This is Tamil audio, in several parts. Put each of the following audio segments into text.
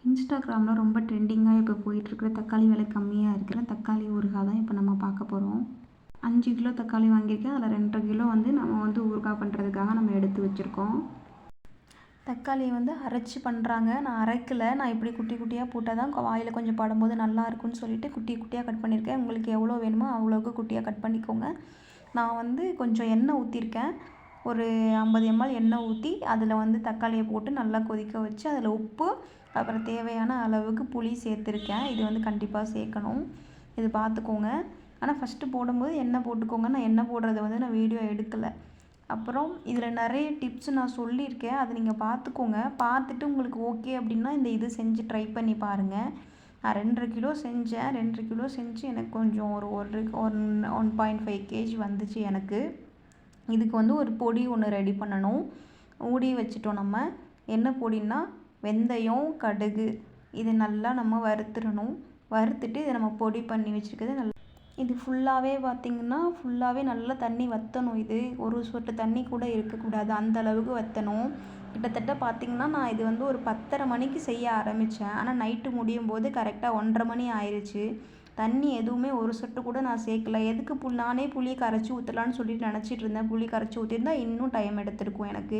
இன்ஸ்டாகிராமில் ரொம்ப ட்ரெண்டிங்காக இப்போ போயிட்டுருக்குற தக்காளி விலை கம்மியாக இருக்கிற தக்காளி ஊறுகாய் தான் இப்போ நம்ம பார்க்க போகிறோம். 5 கிலோ தக்காளி வாங்கியிருக்கேன். அதில் 2.5 கிலோ நம்ம ஊறுகாய் பண்ணுறதுக்காக நம்ம எடுத்து வச்சுருக்கோம். தக்காளியை அரைச்சி பண்ணுறாங்க. நான் அரைக்கலை. நான் இப்படி குட்டி குட்டியாக போட்டால் தான் வாயில் கொஞ்சம் படும்போது நல்லா இருக்குன்னு சொல்லிட்டு குட்டி குட்டியாக கட் பண்ணியிருக்கேன். உங்களுக்கு எவ்வளோ வேணுமோ அவ்வளோக்கு குட்டியாக கட் பண்ணிக்கோங்க. நான் கொஞ்சம் எண்ணெய் ஊற்றிருக்கேன். ஒரு 50 ml எண்ணெய் ஊற்றி அதில் தக்காளியை போட்டு நல்லா கொதிக்க வச்சு அதில் உப்பு அப்புறம் தேவையான அளவுக்கு புளி சேர்த்துருக்கேன். இது கண்டிப்பாக சேர்க்கணும். இது பார்த்துக்கோங்க. ஆனால் ஃபஸ்ட்டு போடும்போது எண்ணெய் போட்டுக்கோங்க. நான் எண்ணெய் போடுறத நான் வீடியோ எடுக்கலை. அப்புறம் இதில் நிறைய டிப்ஸ் நான் சொல்லியிருக்கேன். அதை நீங்கள் பார்த்துக்கோங்க. பார்த்துட்டு உங்களுக்கு ஓகே அப்படின்னா இது செஞ்சு ட்ரை பண்ணி பாருங்கள். நான் 2.5 கிலோ செஞ்சேன். 2.5 கிலோ செஞ்சு எனக்கு கொஞ்சம் ஒரு 1.5 kg வந்துச்சு எனக்கு. இதுக்கு ஒரு பொடி ஒன்று ரெடி பண்ணணும். ஊடி வச்சுட்டோம் நம்ம. என்ன பொடின்னா வெந்தயம், கடுகு இது நல்லா நம்ம வறுத்துடணும். வறுத்துட்டு இதை நம்ம பொடி பண்ணி வச்சுருக்கிறது நல்லா இது ஃபுல்லாகவே பார்த்திங்கன்னா ஃபுல்லாகவே நல்லா தண்ணி வற்றணும். இது ஒரு சொட்டு தண்ணி கூட இருக்கக்கூடாது. அந்த அளவுக்கு வற்றணும். கிட்டத்தட்ட பார்த்திங்கன்னா நான் இது ஒரு 10:30 மணிக்கு செய்ய ஆரம்பித்தேன். ஆனால் நைட்டு முடியும் போது கரெக்டாக 1:30 மணி ஆயிடுச்சு. தண்ணி எதுவுமே ஒரு சொட்டு கூட நான் சேர்க்கல. எதுக்கு நானே புளியை கரைச்சி ஊற்றலான்னு சொல்லிட்டு நினச்சிட்டு இருந்தேன். புளி கரைச்சி ஊற்றிருந்தா இன்னும் டைம் எடுத்திருக்கும் எனக்கு.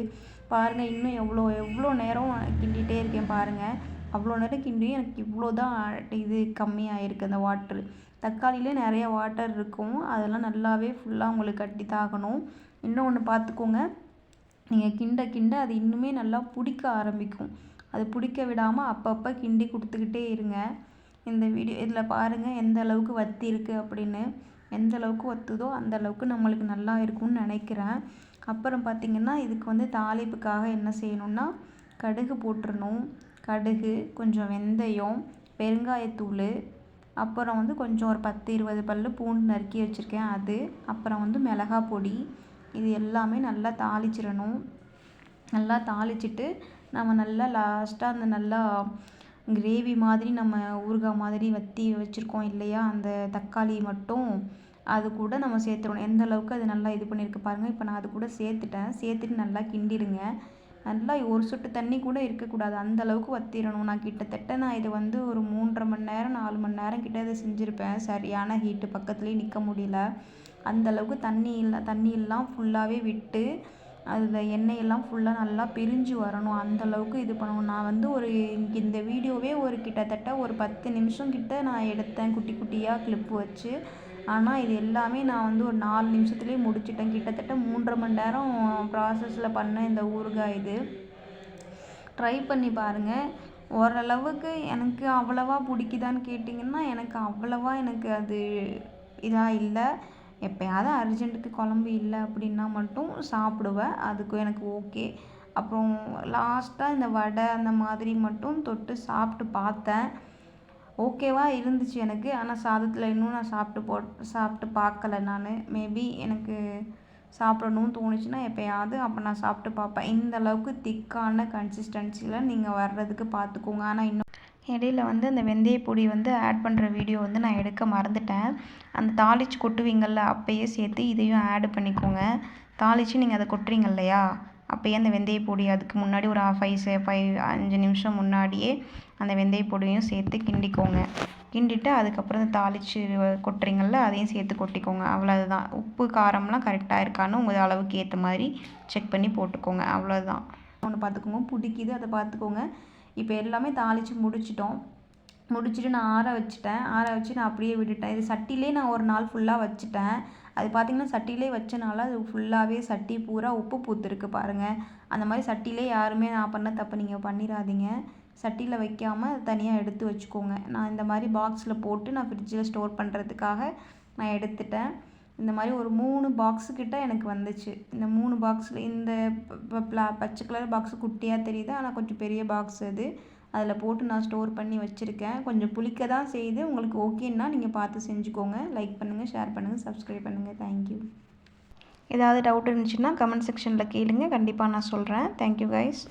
பாருங்கள், இன்னும் எவ்வளோ நேரம் கிண்டிகிட்டே இருக்கேன் பாருங்கள். அவ்வளோ நேரம் கிண்டியும் எனக்கு இவ்வளோ தான் இது கம்மியாகிருக்கு அந்த வாட்ரு. தக்காளியிலே நிறைய வாட்டர் இருக்கும். அதெல்லாம் நல்லாவே ஃபுல்லாக உங்களுக்கு கட்டி தாகணும். இன்னொன்று பார்த்துக்கோங்க, நீங்கள் கிண்ட கிண்ட அது இன்னுமே நல்லா பிடிக்க ஆரம்பிக்கும். அது பிடிக்க விடாமல் அப்பப்போ கிண்டி கொடுத்துக்கிட்டே இருங்க. இந்த இதில் பாருங்கள் எந்த அளவுக்கு வற்றி இருக்குது அப்படின்னு. எந்த அளவுக்கு வற்றுதோ அந்த அளவுக்கு நம்மளுக்கு நல்லா இருக்கும்னு நினைக்கிறேன். அப்புறம் பார்த்திங்கன்னா இதுக்கு தாளிப்புக்காக என்ன செய்யணும்னா கடுகு போட்டுறணும். கடுகு, கொஞ்சம் வெந்தயம், பெருங்காயத்தூள், அப்புறம் கொஞ்சம் ஒரு 10-20 பல் பூண்டு நறுக்கி வச்சுருக்கேன் அது, அப்புறம் மிளகாய் பொடி, இது எல்லாமே நல்லா தாளிச்சிடணும். நல்லா தாளிச்சிட்டு நம்ம நல்லா லாஸ்ட்டாக அந்த நல்லா கிரேவி மாதிரி நம்ம ஊறுகாய் மாதிரி வற்றி வச்சுருக்கோம் இல்லையா, அந்த தக்காளி மட்டும் அது கூட நம்ம சேர்த்துடணும். எந்த அளவுக்கு அது நல்லா இது பண்ணியிருக்கு பாருங்கள். இப்போ நான் அது கூட சேர்த்துட்டு நல்லா கிண்டிடுங்க. நல்லா ஒரு சொட்டு தண்ணி கூட இருக்கக்கூடாது. அந்த அளவுக்கு வற்றிடணும். நான் கிட்டத்தட்ட இது ஒரு 3.5 மணி நேரம் 4 மணி நேரம் கிட்ட இதை செஞ்சுருப்பேன். சரியான ஹீட்டு, பக்கத்துலேயே நிற்க முடியல. அந்தளவுக்கு தண்ணியெல்லாம் ஃபுல்லாகவே விட்டு அதில் எண்ணெயெல்லாம் ஃபுல்லாக நல்லா பிரிஞ்சு வரணும். அந்தளவுக்கு இது பண்ணணும். நான் இந்த வீடியோவே கிட்டத்தட்ட ஒரு 10 நிமிஷம் கிட்ட நான் எடுத்தேன், குட்டி குட்டியாக கிளிப்பு வச்சு. ஆனால் இது எல்லாமே நான் ஒரு 4 நிமிஷத்துலேயே முடிச்சிட்டேன். கிட்டத்தட்ட 3.5 மணி நேரம் ப்ராசஸில் பண்ண இந்த ஊறுகாய் இது. ட்ரை பண்ணி பாருங்கள். ஓரளவுக்கு எனக்கு அவ்வளவா பிடிக்குதான்னு கேட்டிங்கன்னா எனக்கு அது இதாக இல்லை. எப்போயாவது அர்ஜென்ட்டுக்கு குழம்பு இல்லை அப்படின்னா மட்டும் சாப்பிடுவேன். அதுக்கு எனக்கு ஓகே. அப்புறம் லாஸ்ட்டாக இந்த வடை அந்த மாதிரி மட்டும் தொட்டு சாப்பிட்டு பார்த்தேன். ஓகேவாக இருந்துச்சு எனக்கு. ஆனால் சாதத்தில் இன்னும் நான் சாப்பிட்டு பார்க்கல நான். மேபி எனக்கு சாப்பிடணும்னு தோணுச்சுன்னா எப்போயாவது அப்போ நான் சாப்பிட்டு பார்ப்பேன். இந்த அளவுக்கு திக்கான கன்சிஸ்டன்சியில் நீங்கள் வர்றதுக்கு பார்த்துக்கோங்க. ஆனால் இன்னும் இடையில அந்த வெந்தய பொடி ஆட் பண்ணுற வீடியோ நான் எடுக்க மறந்துட்டேன். அந்த தாளித்து கொட்டுவீங்கள்ல அப்போயே சேர்த்து இதையும் ஆட் பண்ணிக்கோங்க. தாளித்து நீங்கள் அதை கொட்டுறீங்க இல்லையா, அப்போயே அந்த வெந்தய பொடி அதுக்கு முன்னாடி ஒரு 5 நிமிஷம் முன்னாடியே அந்த வெந்தய பொடியும் சேர்த்து கிண்டிக்கோங்க. கிண்டிட்டு அதுக்கப்புறம் தாளித்து கொட்டுறீங்கள்ல அதையும் சேர்த்து கொட்டிக்கோங்க. அவ்வளோதான். உப்பு காரம்லாம் கரெக்டாக இருக்கான்னு உங்கள் அளவுக்கு ஏற்ற மாதிரி செக் பண்ணி போட்டுக்கோங்க. அவ்வளோதான். ஒன்று பார்த்துக்கோங்க, பிடிக்குது அதை பார்த்துக்கோங்க. இப்போ எல்லாமே தாளித்து முடிச்சுட்டு நான் ஆற வச்சு நான் அப்படியே விட்டுட்டேன். இது சட்டிலே நான் ஒரு நாள் ஃபுல்லாக வச்சுட்டேன். அது பார்த்திங்கன்னா சட்டிலே வச்சனால அது ஃபுல்லாகவே சட்டி பூரா உப்பு பூத்துருக்கு பாருங்கள். அந்த மாதிரி சட்டிலே யாருமே நான் பண்ண தப்பு நீங்கள் பண்ணிடாதீங்க. சட்டியில் வைக்காமல் தனியாக எடுத்து வச்சுக்கோங்க. நான் இந்த மாதிரி பாக்ஸில் போட்டு நான் ஃப்ரிட்ஜில் ஸ்டோர் பண்ணுறதுக்காக நான் எடுத்துட்டேன். இந்த மாதிரி ஒரு 3 பாக்ஸு கிட்ட எனக்கு வந்துச்சு. இந்த 3 பாக்ஸில் இந்த பச்சை கலர் பாக்ஸு குட்டியாக தெரியுது, ஆனால் கொஞ்சம் பெரிய பாக்ஸ் அது. அதில் போட்டு நான் ஸ்டோர் பண்ணி வச்சுருக்கேன். கொஞ்சம் புளிக்க தான் செய்யுது. உங்களுக்கு ஓகேன்னா நீங்கள் பார்த்து செஞ்சுக்கோங்க. லைக் பண்ணுங்கள், ஷேர் பண்ணுங்கள், சப்ஸ்கிரைப் பண்ணுங்கள். தேங்க்யூ. ஏதாவது டவுட் இருந்துச்சுன்னா கமெண்ட் செக்ஷனில் கேளுங்க. கண்டிப்பாக நான் சொல்கிறேன். Thank you guys.